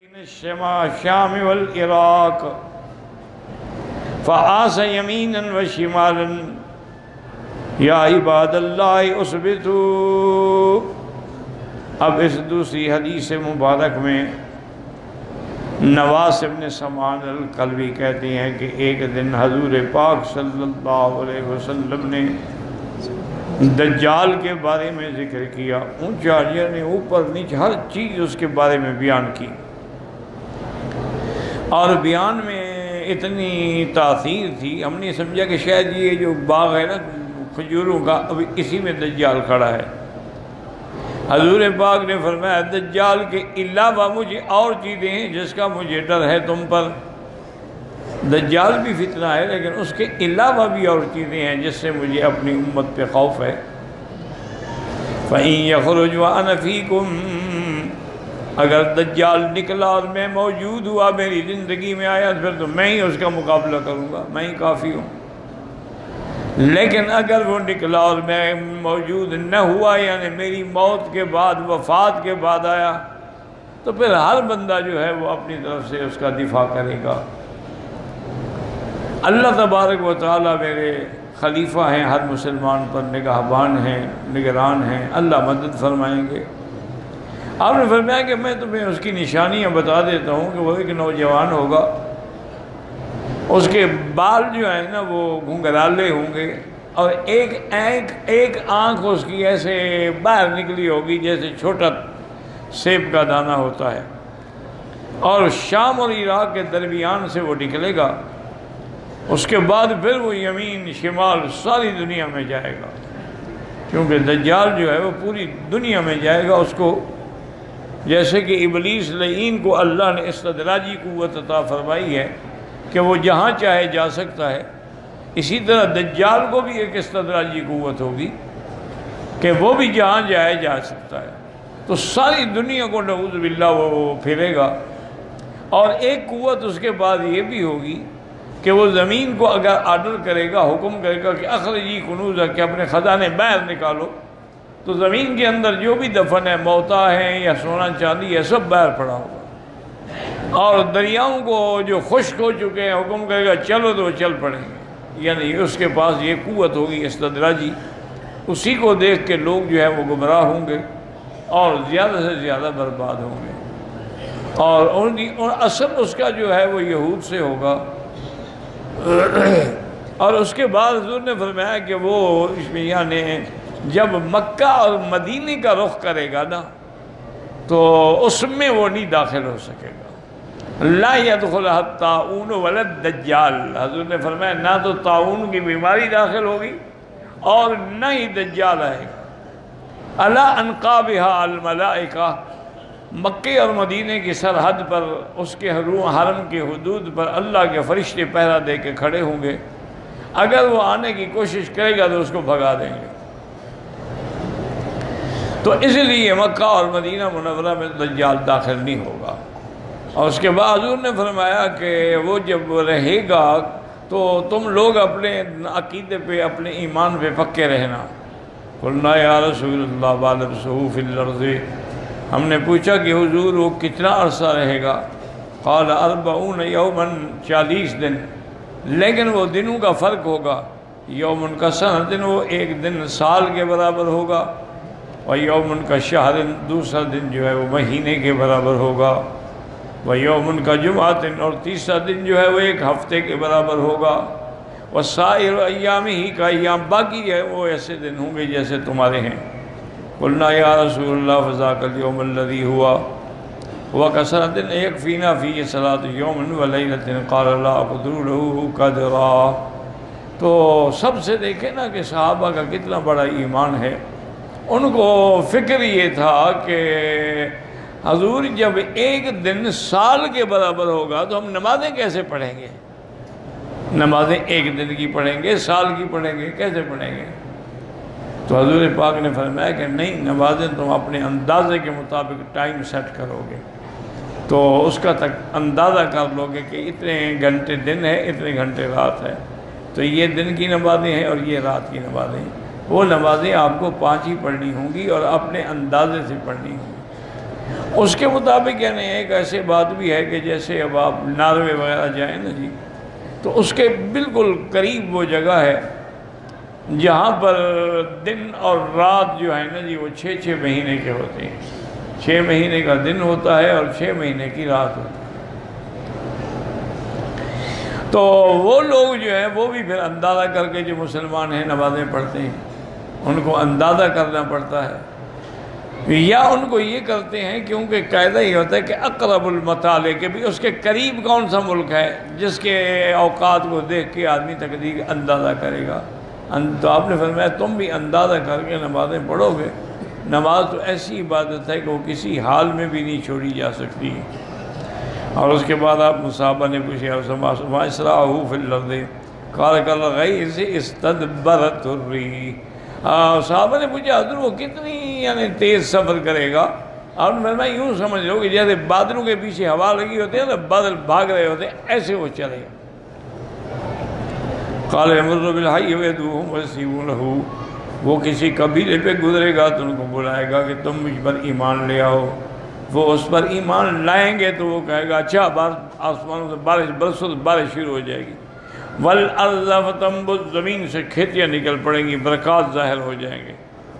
الشام والعراق فآس یمینا وشمالا یا عباد اللہ اثبتوا۔ اب اس دوسری حدیث مبارک میں نواس بن سمعان الکلبی کہتے ہیں کہ ایک دن حضور پاک صلی اللہ علیہ وسلم نے دجال کے بارے میں ذکر کیا، اونچا یعنی اوپر نیچے ہر چیز اس کے بارے میں بیان کی، اور بیان میں اتنی تاثیر تھی ہم نے سمجھا کہ شاید یہ جو باغ ہے نا کھجوروں کا ابھی اسی میں دجال کھڑا ہے۔ حضور پاک نے فرمایا دجال کے علاوہ مجھے اور چیزیں ہیں جس کا مجھے ڈر ہے تم پر۔ دجال بھی فتنہ ہے لیکن اس کے علاوہ بھی اور چیزیں ہیں جس سے مجھے اپنی امت پہ خوف ہے۔ فَإِن يَخْرُجْ وَأَنَا فِيكُمْ، اگر دجال نکلا اور میں موجود ہوا، میری زندگی میں آیا، پھر تو میں ہی اس کا مقابلہ کروں گا، میں ہی کافی ہوں۔ لیکن اگر وہ نکلا اور میں موجود نہ ہوا، یعنی میری موت کے بعد، وفات کے بعد آیا، تو پھر ہر بندہ جو ہے وہ اپنی طرف سے اس کا دفاع کرے گا۔ اللہ تبارک و تعالیٰ میرے خلیفہ ہیں، ہر مسلمان پر نگہبان ہیں، نگران ہیں، اللہ مدد فرمائیں گے۔ آپ نے فرمایا کہ میں تمہیں اس کی نشانیاں بتا دیتا ہوں کہ وہ ایک نوجوان ہوگا، اس کے بال جو ہیں نا وہ گھنگرالے ہوں گے، اور ایک آنکھ اس کی ایسے باہر نکلی ہوگی جیسے چھوٹا سیب کا دانہ ہوتا ہے، اور شام اور عراق کے درمیان سے وہ نکلے گا۔ اس کے بعد پھر وہ یمین شمال ساری دنیا میں جائے گا، کیونکہ دجال جو ہے وہ پوری دنیا میں جائے گا۔ اس کو جیسے کہ ابلیس لعین کو اللہ نے استدراجی قوت عطا فرمائی ہے کہ وہ جہاں چاہے جا سکتا ہے، اسی طرح دجال کو بھی ایک استدراجی قوت ہوگی کہ وہ بھی جہاں جائے جا سکتا ہے۔ تو ساری دنیا کو نعوذ باللہ وہ پھرے گا، اور ایک قوت اس کے بعد یہ بھی ہوگی کہ وہ زمین کو اگر آرڈر کرے گا، حکم کرے گا کہ اخرجی کنوزہ، کہ اپنے خزانے باہر نکالو، تو زمین کے اندر جو بھی دفن ہے، موتا ہے یا سونا چاندی ہے، سب باہر پڑا ہوگا، اور دریاؤں کو جو خشک ہو چکے ہیں حکم کرے گا چلو تو وہ چل پڑیں گے۔ یعنی اس کے پاس یہ قوت ہوگی استدراجی، اسی کو دیکھ کے لوگ جو ہے وہ گمراہ ہوں گے اور زیادہ سے زیادہ برباد ہوں گے، اور اصل اس کا جو ہے وہ یہود سے ہوگا۔ اور اس کے بعد حضور نے فرمایا کہ وہ اس میں یعنی جب مکہ اور مدینے کا رخ کرے گا نا تو اس میں وہ نہیں داخل ہو سکے گا۔ لا يدخلها الطاعون ولا الدجال، حضور نے فرمایا نہ تو طاعون کی بیماری داخل ہوگی اور نہ ہی دجال آئے گا۔ علی انقابها الملائکہ، مکے اور مدینے کی سرحد پر، اس کے حرم کی حدود پر اللہ کے فرشتے پہرا دے کے کھڑے ہوں گے، اگر وہ آنے کی کوشش کرے گا تو اس کو بھگا دیں گے۔ تو اس لیے مکہ اور مدینہ منورہ میں دجال داخل نہیں ہوگا۔ اور اس کے بعد حضور نے فرمایا کہ وہ جب رہے گا تو تم لوگ اپنے عقیدے پہ، اپنے ایمان پہ پکے رہنا۔ قلنا یا رسول اللہ بالبسہ فی الارض، ہم نے پوچھا کہ حضور وہ کتنا عرصہ رہے گا؟ قال 40 یوما، 40 دن، لیکن وہ دنوں کا فرق ہوگا۔ یومن کا سنۃ، وہ ایک دن سال کے برابر ہوگا، اور یومن کا شہر، دوسرا دن جو ہے وہ مہینے کے برابر ہوگا، وہ یومن کا جمعہ، اور تیسرا دن جو ہے وہ ایک ہفتے کے برابر ہوگا، وہ سائر ایام ہی کا ایام، باقی ہے وہ ایسے دن ہوں گے جیسے تمہارے ہیں۔ قلنا یا رسول اللہ فذاک الیوم الذی ہوا وکثرۃ یکفینا فیہ صلاۃ یوم ولیلۃ قال لا اقدر له قدرا۔ تو سب سے دیکھیں نا کہ صحابہ کا کتنا بڑا ایمان ہے۔ ان کو فکر یہ تھا کہ حضور جب ایک دن سال کے برابر ہوگا تو ہم نمازیں کیسے پڑھیں گے؟ نمازیں ایک دن کی پڑھیں گے، سال کی پڑھیں گے، کیسے پڑھیں گے؟ تو حضور پاک نے فرمایا کہ نہیں، نمازیں تم اپنے اندازے کے مطابق ٹائم سیٹ کرو گے تو اس کا تک اندازہ کر لو گے کہ اتنے گھنٹے دن ہے، اتنے گھنٹے رات ہے، تو یہ دن کی نمازیں ہیں اور یہ رات کی نمازیں ہیں۔ وہ نمازیں آپ کو 5 ہی پڑھنی ہوں گی اور اپنے اندازے سے پڑھنی ہوں گی۔ اس کے مطابق یعنی ایک ایسی بات بھی ہے کہ جیسے اب آپ ناروے وغیرہ جائیں نا جی، تو اس کے بالکل قریب وہ جگہ ہے جہاں پر دن اور رات جو ہے نا جی وہ 6 مہینے کے ہوتے ہیں. 6 مہینے کا دن ہوتا ہے اور 6 مہینے کی رات ہوتی ہے. تو وہ لوگ جو ہیں وہ بھی پھر اندازہ کر کے جو مسلمان ہیں نمازیں پڑھتے ہیں ان کو اندازہ کرنا پڑتا ہے، یا ان کو یہ کرتے ہیں کیونکہ قاعدہ یہ ہوتا ہے کہ اقرب المطالع کہ بھی اس کے قریب کون سا ملک ہے جس کے اوقات کو دیکھ کے آدمی تقدیر اندازہ کرے گا. تو آپ نے فرمایا تم بھی اندازہ کر کے نمازیں پڑھو گے. نماز تو ایسی عبادت ہے کہ وہ کسی حال میں بھی نہیں چھوڑی جا سکتی. اور اس کے بعد آپ صحابہ نے پوچھا وَإِسْرَاعُهُ فِي الْأَرْضِ قَالَ كَالْغَيْثِ اسْتَدْبَرَتِ الرِّيحُ. صحابہ نے پوچھا حضور وہ کتنی یعنی تیز سفر کرے گا؟ اور میں یوں سمجھ لو کہ جیسے بادلوں کے پیچھے ہوا لگی ہوتی ہے نا، بادل بھاگ رہے ہوتے ہیں، ایسے وہ چلے گا. قَالَ يَمُرُّ بِالْحَيِّ وَيَدْعُوهُمْ وَيَسْتَجِيبُ لَهُ. وہ کسی قبیلے پہ گزرے گا تو ان کو بلائے گا کہ تم مجھ پر ایمان لے آؤ. وہ اس پر ایمان لائیں گے تو وہ کہے گا اچھا آسمانوں سے بارش برسو تو بارش شروع ہو جائے گی. وَالْأَرْضَ فَتَنبُتُ زمین سے کھیتیاں نکل پڑیں گی، برکات ظاہر ہو جائیں گے.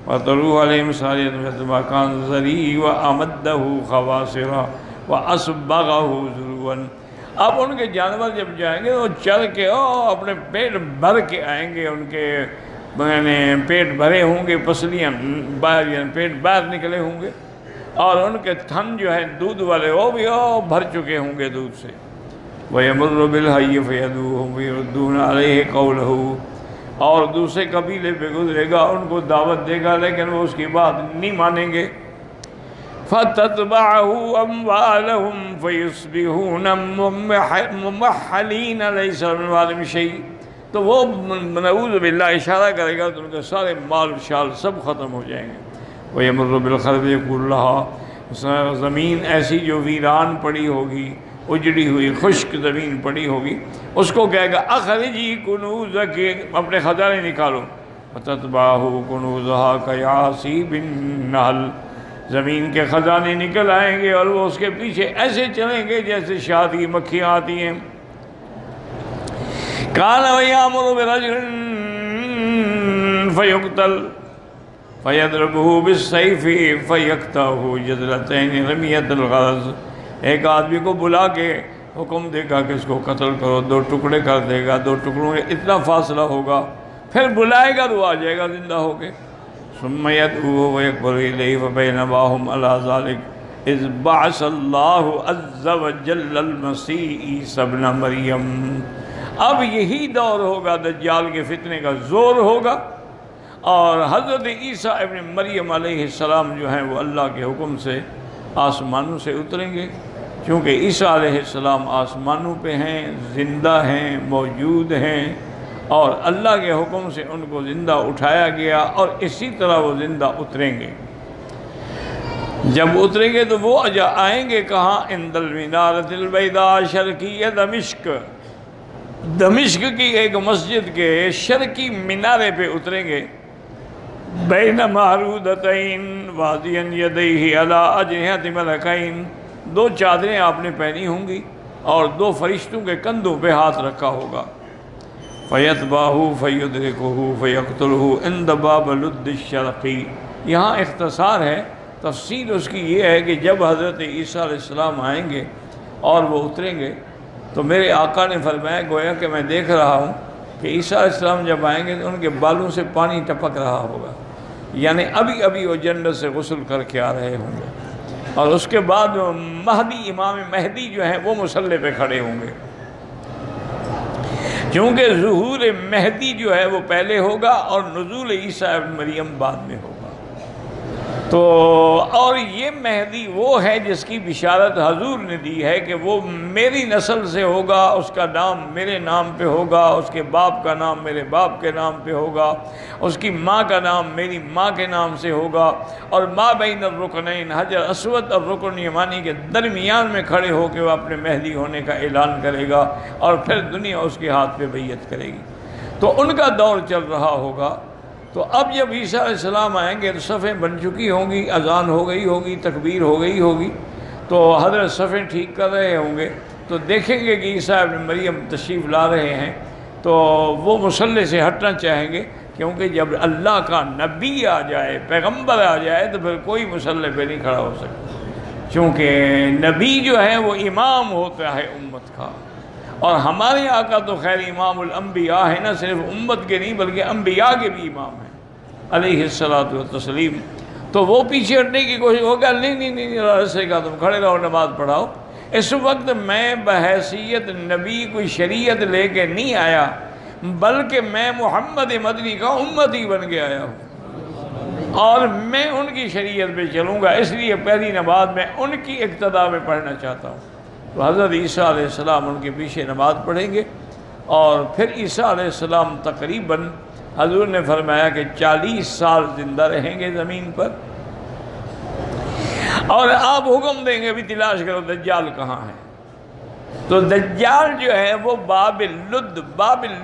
وَتَرُوحُ عَلَيْهِمْ صَارِيَةٌ مِثْلُ مَا كَانَ زَرِيعًا وَأَمَدَّهُ خَوَاصِرًا وَأَصْبَغَهُ ذُرُوًا. اب ان کے جانور جب جائیں گے وہ چل کے اپنے پیٹ بھر کے آئیں گے، ان کے پیٹ بھرے ہوں گے، پسلیاں باہر یعنی پیٹ باہر نکلے ہوں گے، اور ان کے تھن جو ہے دودھ والے وہ بھی بھر چکے ہوں گے دودھ سے. وَيَمُرُّ بِالْحَيِّ فَيَدْعُوهُمْ وَيَرُدُّونَ عَلَيْهِ قَوْلَهُ. اور دوسرے قبیلے پہ گزرے گا، ان کو دعوت دے گا لیکن وہ اس کی بات نہیں مانیں گے. فَتَتْبَعُهُ أَمْوَالَهُمْ فَيُصْبِحُونَ مُمَحَّلِينَ لَيْسَ مِنْ أَمْوَالِهِمْ شَيْءٌ. تو وہ نعوذ باللہ اشارہ کرے گا تو ان کے سارے مال شال سب ختم ہو جائیں گے. وَيَمُرُّ بِالْخَرْبِ يَقُولُ لَهَا. زمین ایسی جو ویران پڑی ہوگی، اجڑی ہوئی خشک زمین پڑی ہوگی، اس کو کہے گا اخرجی کنوزک، اپنے خزانے نکالو. وَتَتْبَعُهُ كُنُوزُهَا كَيَعْصِيبِ النَّحْلِ. زمین کے خزانے نکل آئیں گے اور وہ اس کے پیچھے ایسے چلیں گے جیسے شہد کی مکھیاں آتی ہیں. كَانَ وَيَأْمُرُ بِرَجُلٍ فَيُقْتَلْ فَيَضْرِبُهُ بِالسَّيْفِ فَيَقْطَعُهُ جَزْلَتَيْنِ رَمِيَةَ الْغَرَضِ. ایک آدمی کو بلا کے حکم دے گا کہ اس کو قتل کرو، 2 ٹکڑے کر دے گا، 2 ٹکڑوں میں اتنا فاصلہ ہوگا، پھر بلائے گا تو آ جائے گا زندہ ہو کے. ثم يدعوه ويكبر إليه فبينما هم على ذلك إذ بعث الله عز وجل المسيح عيسى ابن مريم. اب یہی دور ہوگا دجال کے فتنے کا زور ہوگا، اور حضرت عیسیٰ ابن مریم علیہ السلام جو ہیں وہ اللہ کے حکم سے آسمانوں سے اتریں گے. چونکہ عیسیٰ علیہ السلام آسمانوں پہ ہیں، زندہ ہیں، موجود ہیں، اور اللہ کے حکم سے ان کو زندہ اٹھایا گیا، اور اسی طرح وہ زندہ اتریں گے. جب اتریں گے تو وہ آئیں گے کہاں؟ عند المنارۃ البیضاء شرقیہ دمشق. دمشق کی ایک مسجد کے شرقی مینارے پہ اتریں گے. بین معروضتین واضعا یدیہ علی اجنحۃ ملکین. 2 چادریں آپ نے پہنی ہوں گی اور 2 فرشتوں کے کندھوں پہ ہاتھ رکھا ہوگا. فَيَتْبَعُهُ فَيُدْرِكُهُ فَيَقْتُلُهُ عِنْدَ بَابِ لُدِّ الشَّرْقِ. یہاں اختصار ہے، تفصیل اس کی یہ ہے کہ جب حضرت عیسیٰ علیہ السلام آئیں گے اور وہ اتریں گے تو میرے آقا نے فرمایا گویا کہ میں دیکھ رہا ہوں کہ عیسیٰ علیہ السلام جب آئیں گے تو ان کے بالوں سے پانی ٹپک رہا ہوگا، یعنی ابھی ابھی وہ جنت سے غسل کر کے آ رہے ہوں گے. اور اس کے بعد مہدی، امام مہدی جو ہیں وہ مصلی پہ کھڑے ہوں گے. کیونکہ ظہور مہدی جو ہے وہ پہلے ہوگا اور نزول عیسیٰ ابن مریم بعد میں ہوگا. تو اور یہ مہدی وہ ہے جس کی بشارت حضور نے دی ہے کہ وہ میری نسل سے ہوگا، اس کا نام میرے نام پہ ہوگا، اس کے باپ کا نام میرے باپ کے نام پہ ہوگا، اس کی ماں کا نام میری ماں کے نام سے ہوگا، اور ما بین الرکنین حجر اسود اور رکن یمانی کے درمیان میں کھڑے ہو کے وہ اپنے مہدی ہونے کا اعلان کرے گا، اور پھر دنیا اس کے ہاتھ پہ بیعت کرے گی. تو ان کا دور چل رہا ہوگا. تو اب جب عیسیٰ علیہ السلام آئیں گے تو صفیں بن چکی ہوں گی، اذان ہو گئی ہوگی، تکبیر ہو گئی ہوگی، تو حضرت صفیں ٹھیک کر رہے ہوں گے، تو دیکھیں گے کہ عیسیٰ ابن مریم تشریف لا رہے ہیں، تو وہ مصلی سے ہٹنا چاہیں گے، کیونکہ جب اللہ کا نبی آ جائے، پیغمبر آ جائے، تو پھر کوئی مصلی پہ نہیں کھڑا ہو سکتا، چونکہ نبی جو ہے وہ امام ہوتا ہے امت کا، اور ہمارے آقا تو خیر امام الانبیاء ہے، نہ صرف امت کے نہیں بلکہ انبیاء کے بھی امام ہیں علیہ الصلاۃ والتسلیم۔ تو وہ پیچھے ہٹنے کی کوشش ہوگا، نہیں رسے کا تم کھڑے رہو، نماز پڑھاؤ۔ اس وقت میں بحیثیت نبی کوئی شریعت لے کے نہیں آیا، بلکہ میں محمد مدنی کا امتی بن کے آیا ہوں، اور میں ان کی شریعت پہ چلوں گا، اس لیے پہلی نماز میں ان کی اقتداء میں پڑھنا چاہتا ہوں۔ تو حضرت عیسیٰ علیہ السلام ان کے پیچھے نماز پڑھیں گے، اور پھر عیسیٰ علیہ السلام تقریباً حضور نے فرمایا کہ 40 سال زندہ رہیں گے زمین پر، اور آپ حکم دیں گے بھی تلاش کرو دجال کہاں ہے۔ تو دجال جو ہے وہ باب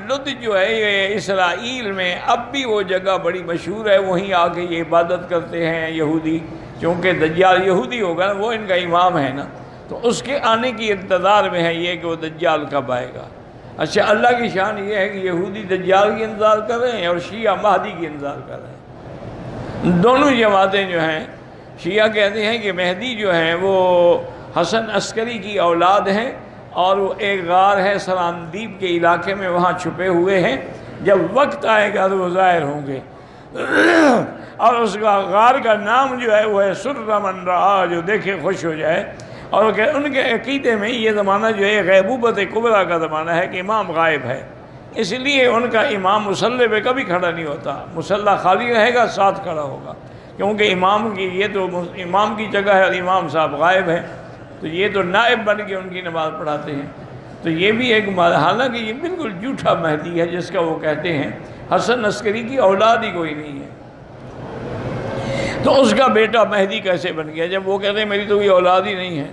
لد جو ہے یہ اسرائیل میں اب بھی وہ جگہ بڑی مشہور ہے، وہیں آ کے یہ عبادت کرتے ہیں یہودی، چونکہ دجال یہودی ہوگا نا، وہ ان کا امام ہے نا، تو اس کے آنے کی انتظار میں ہے یہ کہ وہ دجال کب آئے گا۔ اچھا، اللہ کی شان یہ ہے کہ یہودی دجال کی انتظار کر رہے ہیں اور شیعہ مہدی کی انتظار کر رہے ہیں۔ دونوں جماعتیں جو ہیں، شیعہ کہتے ہیں کہ مہدی جو ہیں وہ حسن عسکری کی اولاد ہیں، اور وہ ایک غار ہے سراندیب کے علاقے میں، وہاں چھپے ہوئے ہیں، جب وقت آئے گا تو وہ ظاہر ہوں گے، اور اس کا غار کا نام جو ہے وہ ہے سر من رآ، جو دیکھے خوش ہو جائے۔ اور ان کے عقیدے میں یہ زمانہ جو ہے غیبوبت کبریٰ کا زمانہ ہے کہ امام غائب ہے، اس لیے ان کا امام مصلی پہ کبھی کھڑا نہیں ہوتا، مصلی خالی رہے گا، ساتھ کھڑا ہوگا، کیونکہ امام کی یہ تو امام کی جگہ ہے اور امام صاحب غائب ہے، تو یہ تو نائب بن کے ان کی نماز پڑھاتے ہیں۔ تو یہ بھی ایک حالانکہ یہ بالکل جھوٹا مہدی ہے جس کا وہ کہتے ہیں، حسن عسکری کی اولاد ہی کوئی نہیں ہے، تو اس کا بیٹا مہدی کیسے بن گیا جب وہ کہتے ہیں میری تو کوئی اولاد ہی نہیں ہے؟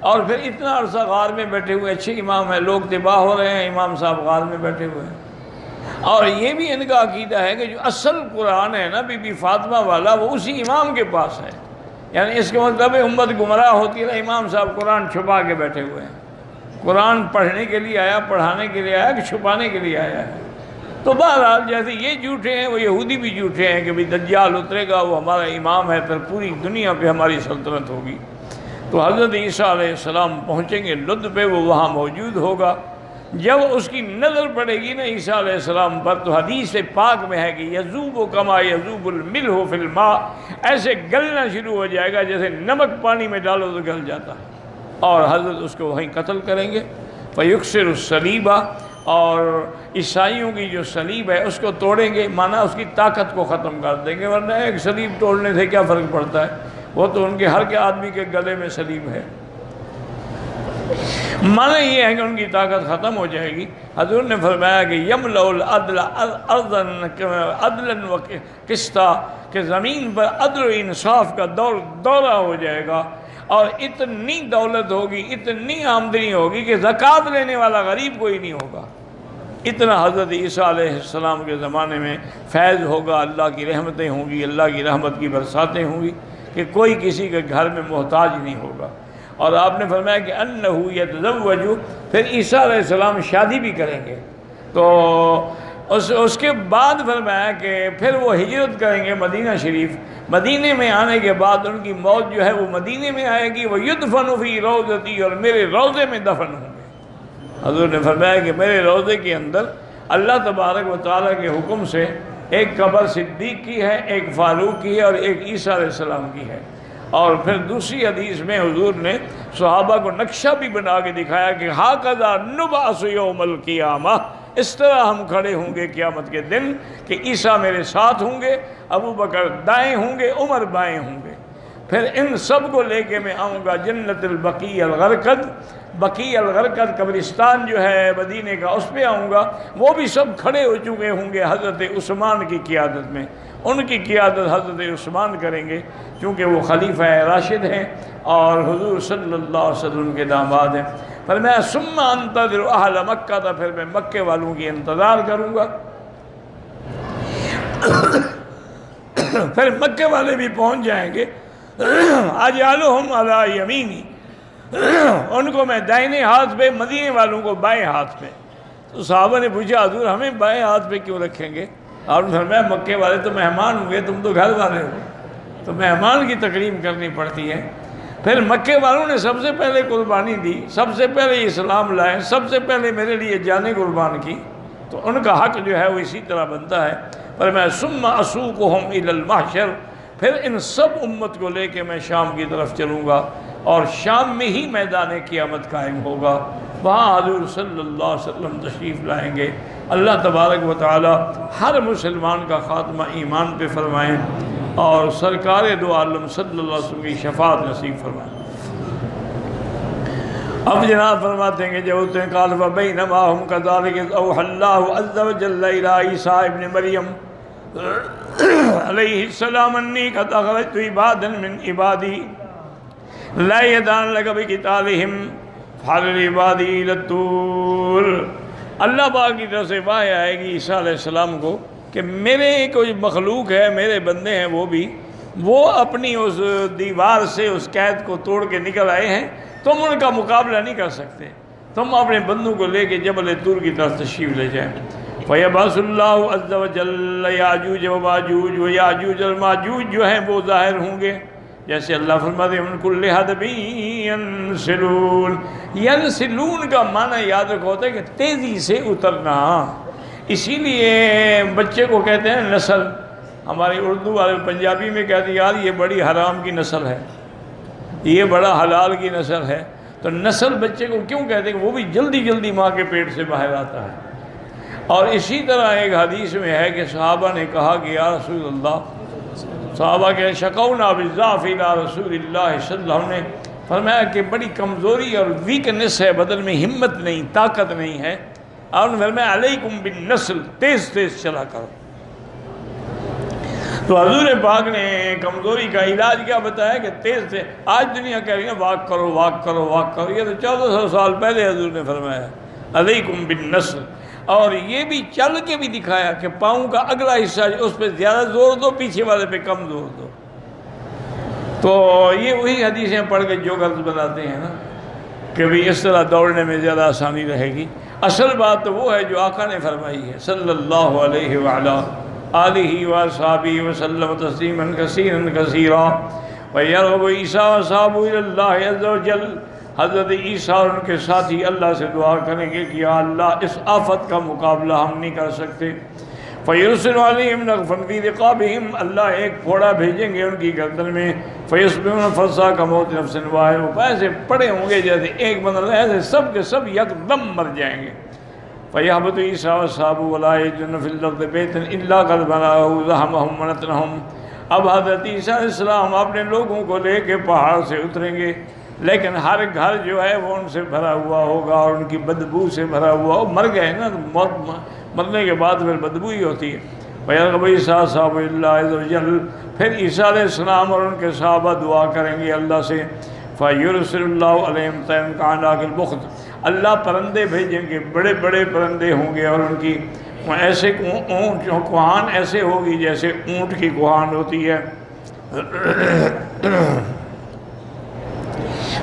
اور پھر اتنا عرصہ غار میں بیٹھے ہوئے، اچھے امام ہیں، لوگ تباہ ہو رہے ہیں، امام صاحب غار میں بیٹھے ہوئے ہیں۔ اور یہ بھی ان کا عقیدہ ہے کہ جو اصل قرآن ہے نا بی بی فاطمہ والا، وہ اسی امام کے پاس ہے، یعنی اس کا مطلب امت گمراہ ہوتی ہے نا، امام صاحب قرآن چھپا کے بیٹھے ہوئے ہیں، قرآن پڑھنے کے لیے آیا، پڑھانے کے لیے آیا کہ چھپانے کے لیے آیا ہے؟ تو بہرحال جیسے یہ جھوٹے ہیں، وہ یہودی بھی جھوٹے ہیں کہ بھی دجال اترے گا، وہ ہمارا امام ہے، پھر پوری دنیا پہ ہماری سلطنت ہوگی۔ تو حضرت عیسیٰ علیہ السلام پہنچیں گے لد پہ، وہ وہاں موجود ہوگا۔ جب اس کی نظر پڑے گی نا عیسیٰ علیہ السلام پر، تو حدیث پاک میں ہے کہ یذوب کما یذوب الملح فی الماء، ایسے گلنا شروع ہو جائے گا جیسے نمک پانی میں ڈالو تو گل جاتا ہے، اور حضرت اس کو وہیں قتل کریں گے۔ فیکسر الصلیبہ، اور عیسائیوں کی جو صلیب ہے اس کو توڑیں گے، مانا اس کی طاقت کو ختم کر دیں گے، ورنہ ایک صلیب توڑنے سے کیا فرق پڑتا ہے، وہ تو ان کے ہر کے آدمی کے گلے میں صلیب ہے۔ معنی یہ ہے کہ ان کی طاقت ختم ہو جائے گی۔ حضور نے فرمایا کہ یملأ العدل عدلا و قسطا، کہ زمین پر عدل و انصاف کا دورہ ہو جائے گا، اور اتنی دولت ہوگی، اتنی آمدنی ہوگی کہ زکوٰۃ لینے والا غریب کوئی نہیں ہوگا۔ اتنا حضرت عیسیٰ علیہ السلام کے زمانے میں فیض ہوگا، اللہ کی رحمتیں ہوں گی، اللہ کی رحمت کی برساتیں ہوں گی کہ کوئی کسی کے گھر میں محتاج نہیں ہوگا۔ اور آپ نے فرمایا کہ انہ یتزوج، پھر عیسیٰ علیہ السلام شادی بھی کریں گے، تو اس کے بعد فرمایا کہ پھر وہ ہجرت کریں گے مدینہ شریف۔ مدینے میں آنے کے بعد ان کی موت جو ہے وہ مدینے میں آئے گی، وہ یدفن فی روضتی، اور میرے روضے میں دفن ہوں گے۔ حضور نے فرمایا کہ میرے روضے کے اندر اللہ تبارک و تعالیٰ کے حکم سے ایک قبر صدیق کی ہے، ایک فاروق کی ہے، اور ایک عیسیٰ علیہ السلام کی ہے۔ اور پھر دوسری حدیث میں حضور نے صحابہ کو نقشہ بھی بنا کے دکھایا کہ ہاکذا نبعث یوم القیامہ، اس طرح ہم کھڑے ہوں گے قیامت کے دن کہ عیسیٰ میرے ساتھ ہوں گے، ابو بکر دائیں ہوں گے، عمر بائیں ہوں گے، پھر ان سب کو لے کے میں آؤں گا جنت البقیع الغرقد، بقیع الغرقد قبرستان جو ہے مدینے کا، اس پہ آؤں گا، وہ بھی سب کھڑے ہو چکے ہوں گے حضرت عثمان کی قیادت میں، ان کی قیادت حضرت عثمان کریں گے، چونکہ وہ خلیفہ راشد ہیں اور حضور صلی اللہ علیہ وسلم کے داماد ہیں۔ فرمایا ثم انتظر اہل مکہ، تو پھر میں مکے والوں کی انتظار کروں گا۔ پھر مکے والے بھی پہنچ جائیں گے، اجعلہم علی یمینی، ان کو میں دائنے ہاتھ پہ، مدینے والوں کو بائیں ہاتھ پہ۔ تو صحابہ نے پوچھا حضور ہمیں بائیں ہاتھ پہ کیوں رکھیں گے؟ آپ نے فرمایا مکے والے تو مہمان ہوں گے، تم تو گھر والے ہو، تو مہمان کی تکریم کرنی پڑتی ہے۔ پھر مکے والوں نے سب سے پہلے قربانی دی، سب سے پہلے اسلام لائے، سب سے پہلے میرے لیے جانیں قربان کی، تو ان کا حق جو ہے وہ اسی طرح بنتا ہے۔ پر میں ثم اسوقہم الی المحشر، پھر ان سب امت کو لے کے میں شام کی طرف چلوں گا، اور شام میں ہی میدان قیامت قائم ہوگا، وہاں حضور صلی اللہ علیہ وسلم تشریف لائیں گے۔ اللہ تبارک و تعالی ہر مسلمان کا خاتمہ ایمان پہ فرمائیں، اور سرکار دو عالم صلی اللہ علیہ وسلم کی شفاعت نصیب فرمائیں۔ اب جناب فرماتے ہیں کہ جب ہوتے ہیں قال فبینما ہم کذالک اذ اوحی اللہ عز وجل الی عیسیٰ ابن مریم علیہ السلام انی قد اخرجت عبادا من عبادی لا یدان لک بقتالہم فحرر عبادی الی الطور۔ اللہ پاک کی طرف سے وحی آئے گی عیسیٰ علیہ السلام کو کہ میرے کوئی مخلوق ہے، میرے بندے ہیں، وہ اپنی اس دیوار سے اس قید کو توڑ کے نکل آئے ہیں، تم ان کا مقابلہ نہیں کر سکتے، تم اپنے بندوں کو لے کے جبل طور کی طرف تشریف لے جائیں۔ فَيَبْعَثُ اللَّهُ عَزَّ وَجَلَّ يَأْجُوجَ وَمَأْجُوجَ، وَيَأْجُوجَ وَمَأْجُوجَ جو ہیں وہ ظاہر ہوں گے، جیسے اللہ فرماتے ہیں مِنْ كُلِّ حَدَبٍ يَنْسِلُونَ۔ ینسلون کا معنی یاد رکھو ہوتا ہے کہ تیزی سے اترنا، اسی لیے بچے کو کہتے ہیں نسل، ہماری اردو والے پنجابی میں کہتے ہیں یار یہ بڑی حرام کی نسل ہے، یہ بڑا حلال کی نسل ہے۔ تو نسل بچے کو کیوں کہتے ہیں کہ وہ بھی جلدی جلدی ماں کے پیٹ سے باہر آتا ہے۔ اور اسی طرح ایک حدیث میں ہے کہ صحابہ نے کہا کہ یا رسول اللہ، صحابہ کے شکونا بالضعف الی رسول اللہ صلی اللہ علیہ وسلم نے فرمایا کہ بڑی کمزوری اور ویکنس ہے، بدن میں ہمت نہیں، طاقت نہیں ہے۔ آپ نے فرمایا علیکم بالنسل، تیز تیز چلا کرو۔ تو حضور پاک نے کمزوری کا علاج کیا بتایا کہ تیز سے، آج دنیا کہہ رہی ہے واک کرو واک کرو واک کرو، یہ تو 1400 سال پہلے حضور نے فرمایا علیکم بالنسل۔ اور یہ بھی چل کے بھی دکھایا کہ پاؤں کا اگلا حصہ اس پہ زیادہ زور دو، پیچھے والے پہ کم زور دو۔ تو یہ وہی حدیثیں پڑھ کے جو غرض بناتے ہیں نا کہ بھی اس طرح دوڑنے میں زیادہ آسانی رہے گی۔ اصل بات تو وہ ہے جو آقا نے فرمائی ہے صلی اللہ علیہ وعلا آلہ وصحبہ وسلم تسلیما کثیرا کثیرا۔ وَيَرْغَبُ عِيسَىٰ وَأَصْحَابُهُ إِلَى اللَّهِ عَزَّ وَجَلَّ، حضرت عیسیٰ اور ان کے ساتھی اللہ سے دعا کریں گے کہ یا اللہ اس آفت کا مقابلہ ہم نہیں کر سکتے۔ فَيُرْسِلُ عَلَيْهِمْ نَغْفًا فِي رِقَابِهِمْ، اللہ ایک پھوڑا بھیجیں گے ان کی گردن میں، فَيُصْبِحُونَ فَصَّاءَ كَمَوْتِ نَفْسٍ وَاحِدَةٍ، وہ ایسے پڑے ہوں گے جیسے ایک بندہ، ایسے سب کے سب یکدم مر جائیں گے۔ فَيَحْبِطُ عِيسَىٰ وَأَصْحَابُهُ وَلَا يَجِدُونَ فِي الْأَرْضِ بَيْتًا إِلَّا قَدْ بَنَاهُ زَعَمَهُمْ وَنَتْنَهُمْ۔ اب حضرت عیسیٰ علیہ السلام اپنے لوگوں کو لے کے پہاڑ سے اتریں گے، لیکن ہر گھر جو ہے وہ ان سے بھرا ہوا ہوگا اور ان کی بدبو سے بھرا ہوا، مر گئے نا تو موت، مرنے کے بعد پھر بدبو ہی ہوتی ہے۔ وَيَرْغَبُ عِيسَىٰ صَحَابُ اللَّهِ عَزَّ وَجَلَّ، پھر عیسیٰ علیہ السلام اور ان کے صحابہ دعا کریں گے اللہ سے، فَيُرْسِلُ اللَّهُ عَلَيْهِمْ طَيْرًا كَأَنَّهُ الْبُخْتُ، اللہ پرندے بھیجیں گے، بڑے بڑے پرندے ہوں گے، اور ان کی ایسے اونٹ کوہان ایسے ہوگی جیسے اونٹ کی کوہان ہوتی ہے۔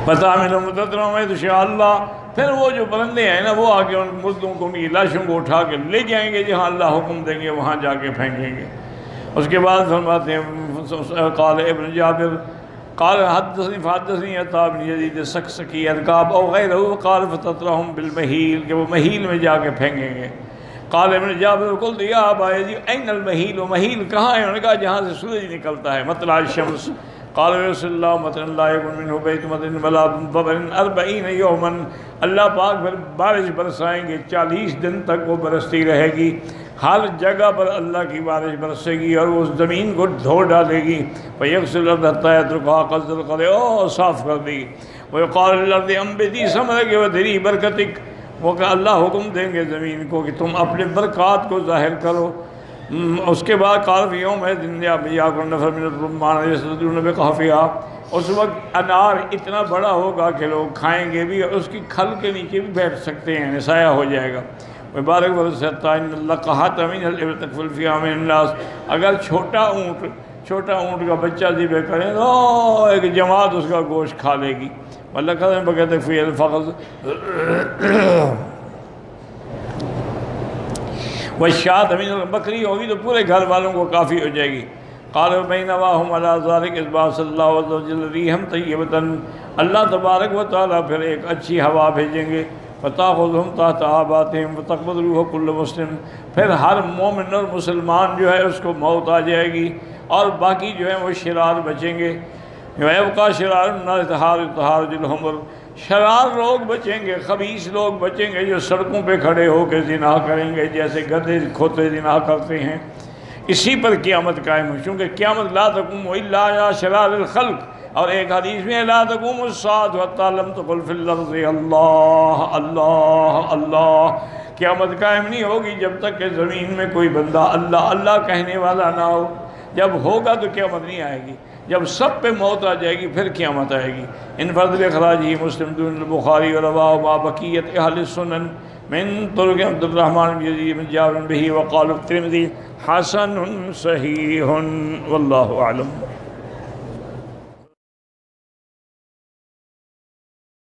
فَتَحْمِلُ مُتَتْرَهُمْ حَيْثُ شَاءَ اللَّهُ، پھر وہ جو پرندے ہیں نا وہ آگے ان مردوں کو، ان کی لاشوں کو اٹھا کے لے جائیں گے جہاں اللہ حکم دیں گے، وہاں جا کے پھینکیں گے۔ اس کے بعد فرماتے ہیں قال ابن جابر قال حدثني عطاء بن يزيد السكسكي ارقاب او غيره قال فتطرهم بالمهيل، کہ وہ مہیل میں جا کے پھینکیں گے۔ قال ابن جابر قلت يا ابا يزيد اين المهيل، ومہیل کہاں ہے؟ انہوں نے کہا جہاں سے سورج نکلتا ہے، مطلع الشمس۔ قال رسول اللہ مطلع لا يكن منه بيت مطلع ولا ضبر 40 يوما، اللہ پاک پھر بارش برسائیں گے، 40 دن تک وہ برستی رہے گی، ہر جگہ پر اللہ کی بارش برسے گی اور اس زمین کو دھو ڈالے گی۔ فَيَغْسِلُ الْأَرْضَ حَتَّىٰ يَتْرُكُهَا قَصْدَ الْقَدْرِ، اور صاف کر دے گی۔ وَيُقَالُ لِلْأَرْضِ أَنبِتِي ثَمَرَكِ وَاظْهَرِي بِبَرَكَتِكَ، وہ کہ اللہ حکم دیں گے زمین کو کہ تم اپنے برکات کو ظاہر کرو۔ اس کے بعد قال فی یومئذ یأکل نفر من الرمان یستظلون بقحفها، اس وقت انار اتنا بڑا ہوگا کہ لوگ کھائیں گے بھی اور اس کی کھل کے نیچے بھی بیٹھ سکتے ہیں، سایہ ہو جائے گا۔ مبارک ورثہ ان اللہ قحط من الابل تکفل فیہا من الناس، اگر چھوٹا اونٹ چھوٹا اونٹ کا بچہ ذبح کریں تو ایک جماعت اس کا گوشت کھا لے گی. اللہ کہتے فی الفخذ والشاة من بکری ہوگی تو پورے گھر والوں کو کافی ہو جائے گی. قالوا بینما ہم علی ذلک اذ بعث اللہ عز وجل ریحا طیبۃ، اللہ تبارک و تعالیٰ پھر ایک اچھی ہوا بھیجیں گے. فتاخذہم تحت آباتہم وتقبض روح کل مسلم، پھر ہر مومن اور مسلمان جو ہے اس کو موت آ جائے گی اور باقی جو ہے وہ شرار بچیں گے. وَيَبْقَى شِرَارُ النَّاسِ تَحَارُجُ الْحُمُرُ، شرار لوگ بچیں گے، خبیث لوگ بچیں گے جو سڑکوں پہ کھڑے ہو کے زنا کریں گے جیسے گدھے کھوتے زنا کرتے ہیں. اسی پر قیامت قائم ہے، چونکہ قیامت لا تقوم الا علی شرار الخلق. اور ایک حدیث میں لا تقوم الساعة حتى لم تقل في الارض اللہ اللہ اللہ، قیامت قائم نہیں ہوگی جب تک کہ زمین میں کوئی بندہ اللہ اللہ کہنے والا نہ ہو. جب ہوگا تو قیامت نہیں آئے گی، جب سب پہ موت آ جائے گی پھر قیامت آئے گی. انفرد اخراجہ مسلم دون البخاری ورواہ ما بقیت اہل السنن من طرق عبد الرحمن بن یزید بن جابر بہ وقال الترمذی حسن صحیح واللہ اعلم.